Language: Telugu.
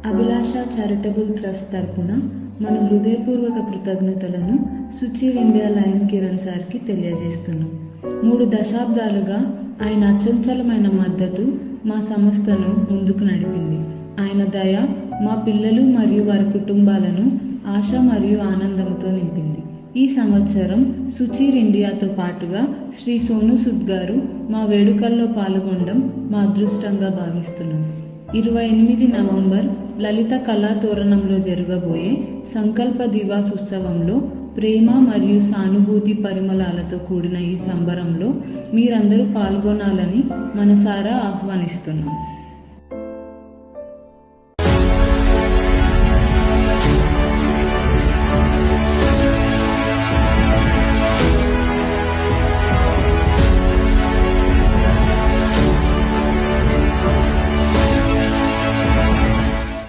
అభిలాష చారిటబుల్ ట్రస్ట్ తరపున మన హృదయపూర్వక కృతజ్ఞతలను సుచీర్ ఇండియా లయన్ కిరణ్ సార్కి తెలియజేస్తున్నాం. 3 దశాబ్దాలుగా ఆయన అచంచలమైన మద్దతు మా సంస్థను ముందుకు నడిపింది. ఆయన దయ మా పిల్లలు మరియు వారి కుటుంబాలను ఆశ మరియు ఆనందంతో నింపింది. ఈ సంవత్సరం సుచీర్ ఇండియాతో పాటుగా శ్రీ సోను సుద్ గారు మా వేడుకల్లో పాల్గొనడం మా అదృష్టంగా భావిస్తున్నాం. 28 నవంబర్ లలిత కళా తోరణంలో జరగబోయే సంకల్ప దివాస్ ఉత్సవంలో ప్రేమ మరియు సానుభూతి పరిమళాలతో కూడిన ఈ సంబరంలో మీరందరూ పాల్గొనాలని మనసారా ఆహ్వానిస్తున్నాం.